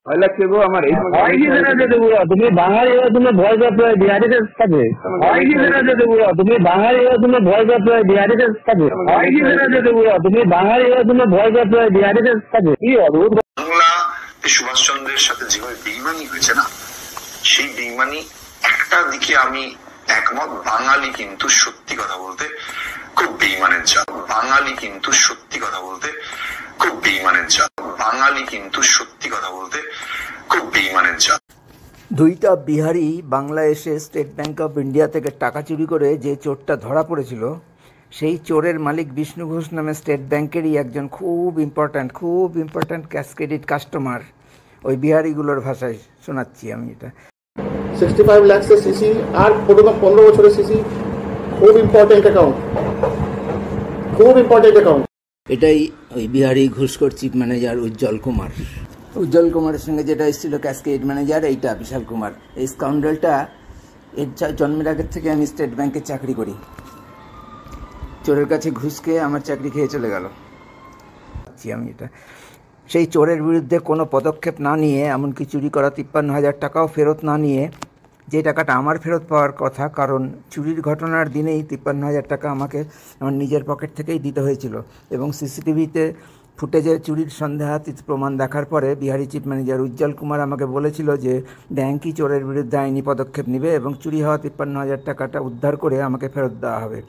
ভয় লাগছে গো আমার এই তুমি বাঙালি তুমি ভয় করতে বিহারিদের সাথে তুমি বাঙালি তুমি ভয় করতে বিহারিদের সাথে তুমি বাঙালি তুমি ভয় করতে বিহারিদের সাথে কি অদ্ভুত। বাংলা সুভাষচন্দ্রের সাথে যেভাবে বেইমানি হয়েছে না, সেই বেইমানি একটা দিকে আমি একমত, বাঙালি কিন্তু সত্যি কথা বলতে খুব বেইমানের জাত। বাঙালি কিন্তু সত্যি কথা বলতে খুব বেইমানের জাত। বাঙালি কিন্তু সত্যি কথা বলতে খুব বেইমানের জাত। দুইটা বিহারি বাংলা এসে স্টেট ব্যাংক অফ ইন্ডিয়া থেকে টাকা চুরি করে যে চোরটা ধরা পড়েছিল, সেই চোরের মালিক বিষ্ণু ঘোষ নামে স্টেট ব্যাংকেরই একজন খুব ইম্পর্ট্যান্ট ক্যাশ ক্রেডিট কাস্টমার। ওই বিহারিগুলোর ভাষায় শোনাচ্ছি আমি এটা। 65 লাখ সিসি আর 15 বছরের সিসি, খুব ইম্পর্টেন্ট অ্যাকাউন্ট, খুব ইম্পর্টেন্ট অ্যাকাউন্ট। এটাই ওই বিহারি ঘুষখোর চিফ ম্যানেজার উজ্জ্বল কুমারের সঙ্গে যেটা এসেছিল ক্যাশ ক্রেডিট ম্যানেজার, এইটা বিশাল কুমার। এই স্কাউন্ডালটা এর জন্মের আগের থেকে আমি স্টেট ব্যাংকে চাকরি করি। চোরের কাছে ঘুষ খেয়ে আমার চাকরি খেয়ে চলে গেল। আমি এটা সেই চোরের বিরুদ্ধে কোনো পদক্ষেপ না নিয়ে, এমনকি চুরি করা 53,000 টাকাও ফেরত না নিয়ে, যে টাকাটা আমার ফেরত পাওয়ার কথা, কারণ চুরির ঘটনার দিনেই 53,000 টাকা আমাকে আমার নিজের পকেট থেকেই দিতে হয়েছিল। এবং সিসিটিভিতে ফুটেজে চুরির সন্দেহাতীত প্রমাণ দেখার পরে বিহারি চিফ ম্যানেজার উজ্জ্বল কুমার আমাকে বলেছিল যে ব্যাংকই চোরের বিরুদ্ধে আইনি পদক্ষেপ নেবে এবং চুরি হওয়া 53,000 টাকাটা উদ্ধার করে আমাকে ফেরত দেওয়া হবে।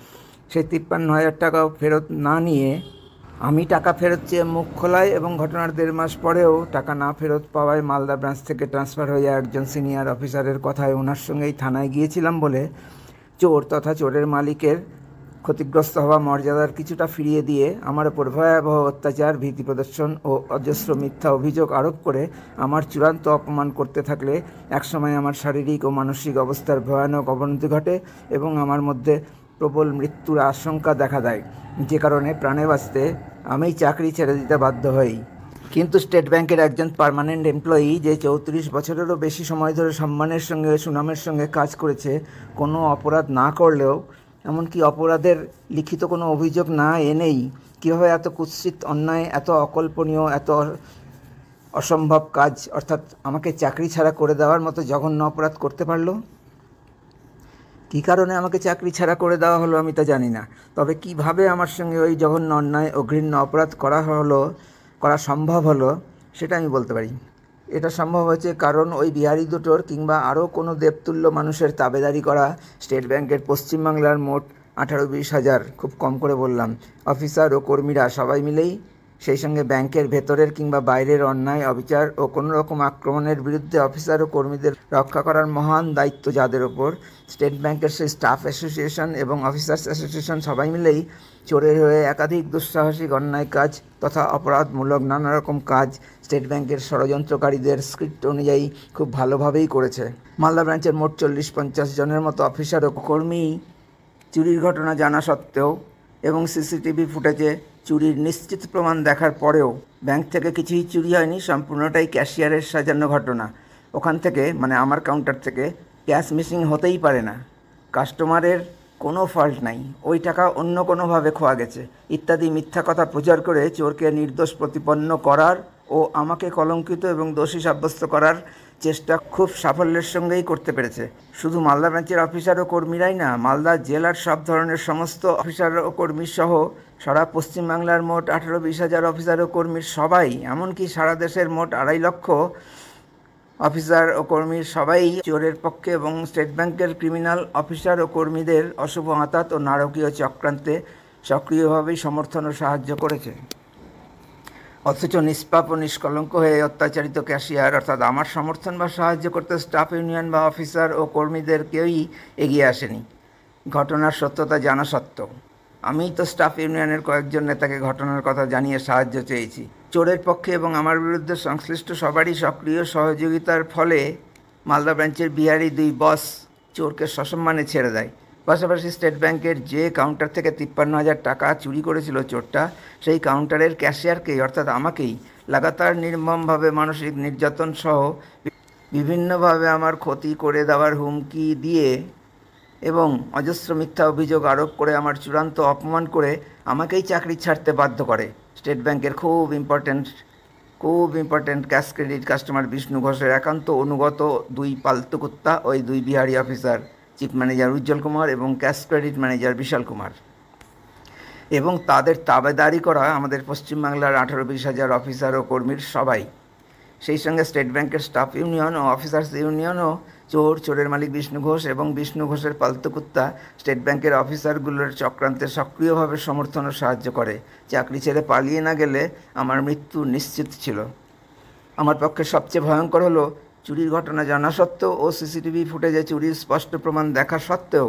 সেই 53,000 টাকাও ফেরত না নিয়ে আমি টাকা ফেরত চেয়ে মুখ খোলাই এবং ঘটনার 1.5 মাস পরেও টাকা না ফেরত পাওয়ায় মালদা ব্রাঞ্চ থেকে ট্রান্সফার হয়ে একজন সিনিয়র অফিসারের কথায় ওনার সঙ্গেই থানায় গিয়েছিলাম বলে চোর তথা চোরের মালিকের ক্ষতিগ্রস্ত হওয়া মর্যাদার কিছুটা ফিরিয়ে দিয়ে আমার ওপর ভয়াবহ অত্যাচার, ভীতি প্রদর্শন ও অজস্র মিথ্যা অভিযোগ আরোপ করে আমার চূড়ান্ত অপমান করতে থাকলে একসময় আমার শারীরিক ও মানসিক অবস্থার ভয়ানক অবনতি ঘটে এবং আমার মধ্যে প্রবল মৃত্যুর আশঙ্কা দেখা দেয়, যে কারণে প্রাণে বাঁচতে আমি চাকরি ছেড়ে দিতে বাধ্য হই। কিন্তু স্টেট ব্যাংকের একজন পার্মানেন্ট এমপ্লয়ি যে 34 বছরেরও বেশি সময় ধরে সম্মানের সঙ্গে সুনামের সঙ্গে কাজ করেছে, কোনো অপরাধ না করলেও, এমনকি অপরাধের লিখিত কোনো অভিযোগ না এনেই কীভাবে এত কুৎসিত অন্যায়, এত অকল্পনীয়, এত অসম্ভব কাজ, অর্থাৎ আমাকে চাকরি ছাড়া করে দেওয়ার মতো জঘন্য অপরাধ করতে পারলো? কী কারণে আমাকে চাকরি ছাড়া করে দেওয়া হলো আমি তা জানি না। তবে কিভাবে আমার সঙ্গে ওই জঘন্য অন্যায় ও ঘৃণ্য অপরাধ করা সম্ভব হলো সেটা আমি বলতে পারি। এটা সম্ভব হয়েছে কারণ ওই বিহারি দুটোর কিংবা আরও কোনো দেবতুল্য মানুষের তাবেদারি করা স্টেট ব্যাংকের পশ্চিমবাংলার মোট 18-20 হাজার, খুব কম করে বললাম, অফিসার ও কর্মীরা সবাই মিলেই, সেই সঙ্গে ব্যাংকের ভেতরের কিংবা বাইরের অন্যায়, অবিচার ও কোনো রকম আক্রমণের বিরুদ্ধে অফিসার ও কর্মীদের রক্ষা করার মহান দায়িত্ব যাদের ওপর, স্টেট ব্যাংকের সেই স্টাফ অ্যাসোসিয়েশন এবং অফিসার্স অ্যাসোসিয়েশন সবাই মিলেই চোরের হয়ে একাধিক দুঃসাহসিক অন্যায় কাজ তথা অপরাধমূলক নানা রকম কাজ স্টেট ব্যাংকের ষড়যন্ত্রকারীদের স্ক্রিপ্ট অনুযায়ী খুব ভালোভাবেই করেছে। মালদা ব্রাঞ্চের মোট 40-50 জনের মতো অফিসার ও কর্মী চুরির ঘটনা জানা সত্ত্বেও এবং সিসিটিভি ফুটেজে চুরির নিশ্চিত প্রমাণ দেখার পরেও ব্যাংক থেকে কিছুই চুরি হয়নি, সম্পূর্ণটাই ক্যাশিয়ারের সাজানো ঘটনা। ওখান থেকে, মানে আমার কাউন্টার থেকে, ক্যাশ মিসিং হতেই পারে না, কাস্টমারের কোনো ফল্ট নাই, ওই টাকা অন্য কোনোভাবে খোয়া গেছে ইত্যাদি মিথ্যা কথা প্রচার করে চোরকে নির্দোষ প্রতিপন্ন করার ও আমাকে কলঙ্কিত এবং দোষী সাব্যস্ত করার চেষ্টা খুব সাফল্যের সঙ্গেই করতে পেরেছে। শুধু মালদা ব্রাঞ্চের অফিসার ও কর্মীরাই না, মালদা জেলার সব ধরনের সমস্ত অফিসার ও কর্মী সহ সারা পশ্চিমবাংলার মোট 18-20 হাজার অফিসার ও কর্মীর সবাই, এমনকি সারা দেশের মোট 2.5 লক্ষ অফিসার ও কর্মীর সবাই চোরের পক্ষে এবং স্টেট ব্যাংকের ক্রিমিনাল অফিসার ও কর্মীদের অশুভ আঁতাত ও নারকীয় চক্রান্তে সক্রিয়ভাবেই সমর্থন ও সাহায্য করেছে। অথচ নিষ্পাপ ও নিষ্কলঙ্ক হয়ে অত্যাচারিত ক্যাশিয়ার, অর্থাৎ আমার সমর্থন বা সাহায্য করতে স্টাফ ইউনিয়ন বা অফিসার ও কর্মীদের কেউই এগিয়ে আসেনি ঘটনার সত্যতা জানা সত্ত্বেও। আমিই তো স্টাফ ইউনিয়নের কয়েকজন নেতাকে ঘটনার কথা জানিয়ে সাহায্য চেয়েছি। চোরের পক্ষে এবং আমার বিরুদ্ধে সংশ্লিষ্ট সবারই সক্রিয় সহযোগিতার ফলে মালদা ব্রাঞ্চের বিহারি 2 বস চোরকে সসম্মানে ছেড়ে দেয়। পাশাপাশি স্টেট ব্যাংকের যে কাউন্টার থেকে 53,000 টাকা চুরি করেছিল চোরটা, সেই কাউন্টারের ক্যাশিয়ারকেই, অর্থাৎ আমাকেই লাগাতার নির্মমভাবে মানসিক নির্যাতন সহ বিভিন্নভাবে আমার ক্ষতি করে দেওয়ার হুমকি দিয়ে এবং অজস্র মিথ্যা অভিযোগ আরোপ করে আমার চূড়ান্ত অপমান করে আমাকেই চাকরি ছাড়তে বাধ্য করে স্টেট ব্যাংকের খুব ইম্পর্ট্যান্ট খুব important cash credit customer Bishnu ঘোষের একান্ত অনুগত 2 পালতু কুত্তা, ওই 2 Bihari officer, chief manager Ujjwal Kumar এবং cash credit manager Bishal Kumar, এবং তাদের তাবেদারি করা আমাদের পশ্চিমবাংলার 18-20 হাজার অফিসার ও কর্মীর সবাই, সেই সঙ্গে স্টেট ব্যাংকের স্টাফ ইউনিয়ন ও অফিসার্স ইউনিয়নও চোরের মালিক বিষ্ণু ঘোষ এবং বিষ্ণু ঘোষের পালতু কুত্তা স্টেট ব্যাংকের অফিসারগুলোর চক্রান্তে সক্রিয়ভাবে সমর্থন ও সাহায্য করে। চাকরি ছেড়ে পালিয়ে না গেলে আমার মৃত্যু নিশ্চিত ছিল। আমার পক্ষে সবচেয়ে ভয়ঙ্কর হলো চুরির ঘটনা জানা সত্ত্বেও ও সিসিটিভি ফুটেজে চুরির স্পষ্ট প্রমাণ দেখা সত্ত্বেও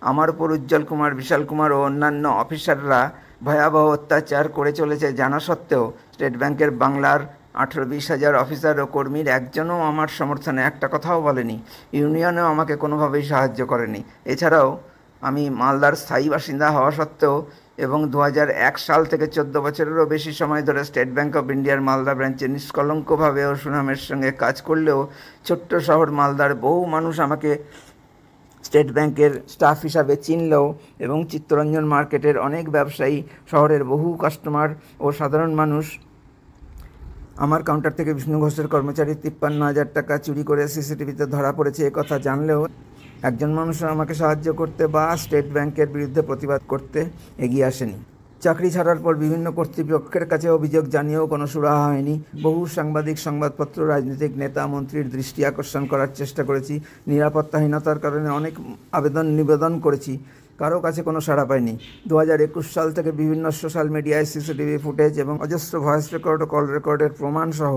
আমার উপর উজ্জ্বল কুমার, বিশাল কুমার ও অন্যান্য অফিসাররা ভয়াবহ অত্যাচার করে চলেছে জানা সত্ত্বেও স্টেট ব্যাংকের বাংলার 18-20 হাজার অফিসার ও কর্মীর একজনও আমার সমর্থনে একটা কথাও বলেনি। ইউনিয়নেও আমাকে কোনোভাবেই সাহায্য করেনি। এছাড়াও আমি মালদার স্থায়ী বাসিন্দা হওয়া সত্ত্বেও এবং 2001 সাল থেকে 14 বছরেরও বেশি সময় ধরে স্টেট ব্যাংক অফ ইন্ডিয়ার মালদা ব্রাঞ্চে নিষ্কলঙ্কভাবে ও সুনামের সঙ্গে কাজ করলেও ছোট্ট শহর মালদার বহু মানুষ আমাকে স্টেট ব্যাংকের স্টাফ হিসাবে চিনলেও এবং চিত্তরঞ্জন মার্কেটের অনেক ব্যবসায়ী, শহরের বহু কাস্টমার ও সাধারণ মানুষ আমার কাউন্টার থেকে বিষ্ণু ঘোষের কর্মচারী 53,000 টাকা চুরি করে সিসিটিভিতে ধরা পড়েছে এ কথা জানলেও একজন মানুষও আমাকে সাহায্য করতে বা স্টেট ব্যাংকের বিরুদ্ধে প্রতিবাদ করতে এগিয়ে আসেনি। চাকরি ছাড়ার পর বিভিন্ন কর্তৃপক্ষের কাছে অভিযোগ জানিয়েও কোনো সুরাহা হয়নি। বহু সাংবাদিক, সংবাদপত্র, রাজনৈতিক নেতা, মন্ত্রীর দৃষ্টি আকর্ষণ করার চেষ্টা করেছি। নিরাপত্তাহীনতার কারণে অনেক নিবেদন করেছি, কারো কাছে কোনো সাড়া পায়নি। 2021 সাল থেকে বিভিন্ন সোশ্যাল মিডিয়ায় সিসিটিভি ফুটেজ এবং অজস্র ভয়েস রেকর্ড ও কল রেকর্ডের প্রমাণ সহ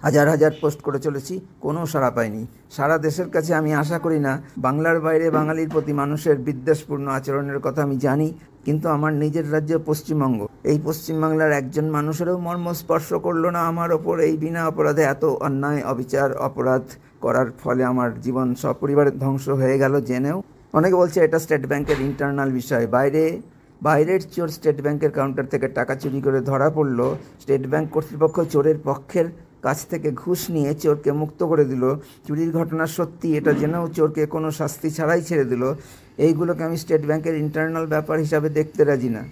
হাজার হাজার পোস্ট করে চলেছি, কোনো সাড়া পাইনি। সারা দেশের কাছে আমি আশা করি না। বাংলার বাইরে বাঙালির প্রতি মানুষের বিদ্বেষপূর্ণ আচরণের কথা আমি জানি, কিন্তু আমার নিজের রাজ্য পশ্চিমবঙ্গ, এই পশ্চিমবাংলার একজন মানুষেরও মর্ম স্পর্শ করলো না আমার ওপর এই বিনা অপরাধে এত অন্যায়, অবিচার, অপরাধ করার ফলে আমার জীবন সপরিবারের ধ্বংস হয়ে গেল জেনেও। অনেকে বলছে এটা স্টেট ব্যাংকের ইন্টারনাল বিষয়। বাইরের চোর স্টেট ব্যাংকের কাউন্টার থেকে টাকা চুরি করে ধরা পড়ল, স্টেট ব্যাংক কর্তৃপক্ষ চোরের পক্ষের কাছ থেকে ঘুষ নিয়ে চোরকে মুক্ত করে দিল, চুরির ঘটনা সত্যি এটা জেনেও চোরকে কোনো শাস্তি ছাড়াই ছেড়ে দিল। এইগুলোকে আমি স্টেট ব্যাংকের ইন্টারনাল ব্যাপার হিসাবে দেখতে রাজি না।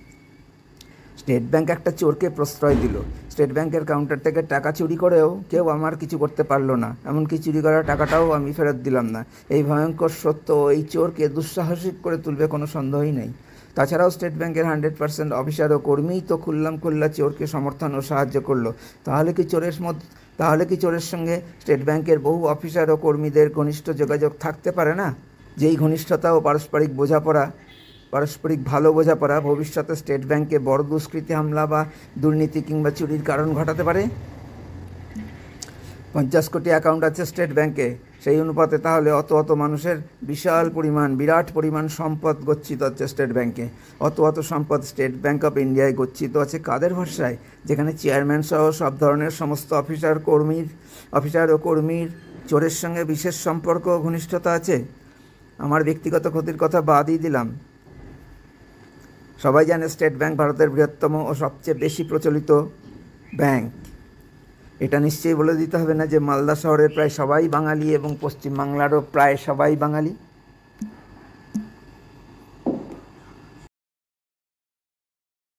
স্টেট ব্যাংক একটা চোরকে প্রশ্রয় দিল। স্টেট ব্যাংকের কাউন্টার থেকে টাকা চুরি করেও কেউ আমার কিছু করতে পারলো না, এমনকি চুরি করা টাকাটাও আমি ফেরত দিলাম না। এই ভয়ঙ্কর সত্য এই চোরকে দুঃসাহসিক করে তুলবে কোনো সন্দেহই নেই। তাছাড়াও স্টেট ব্যাংকের 100% অফিসার ও কর্মীই তো খুল্লা চোরকে সমর্থন ও সাহায্য করলো। তাহলে কি চোরের সঙ্গে স্টেট ব্যাংকের বহু অফিসার ও কর্মীদের ঘনিষ্ঠ যোগাযোগ থাকতে পারে না? যেই ঘনিষ্ঠতা ও পারস্পরিক ভালো বোঝাপড়া ভবিষ্যতে স্টেট ব্যাংকে বড় দুষ্কৃতী হামলা বা দুর্নীতি কিংবা চুরির কারণ ঘটাতে পারে। 50 কোটি অ্যাকাউন্ট আছে স্টেট ব্যাংকে, সেই অনুপাতে তাহলে অত মানুষের বিরাট পরিমাণ সম্পদ গচ্ছিত আছে স্টেট ব্যাংকে। অত সম্পদ স্টেট ব্যাংক অফ ইন্ডিয়ায় গচ্ছিত আছে কাদের ভরসায়? যেখানে চেয়ারম্যান সহ সব ধরনের সমস্ত অফিসার ও কর্মীর চোরের সঙ্গে বিশেষ সম্পর্ক ও ঘনিষ্ঠতা আছে। আমার ব্যক্তিগত ক্ষতির কথা বাদই দিলাম। সবাই জানে স্টেট ব্যাংক ভারতের বৃহত্তম ও সবচেয়ে বেশি প্রচলিত ব্যাংক। এটা নিশ্চয়ই বলে দিতে হবে না যে মালদা শহরের প্রায় সবাই বাঙালি এবং পশ্চিমবাংলারও প্রায় সবাই বাঙালি।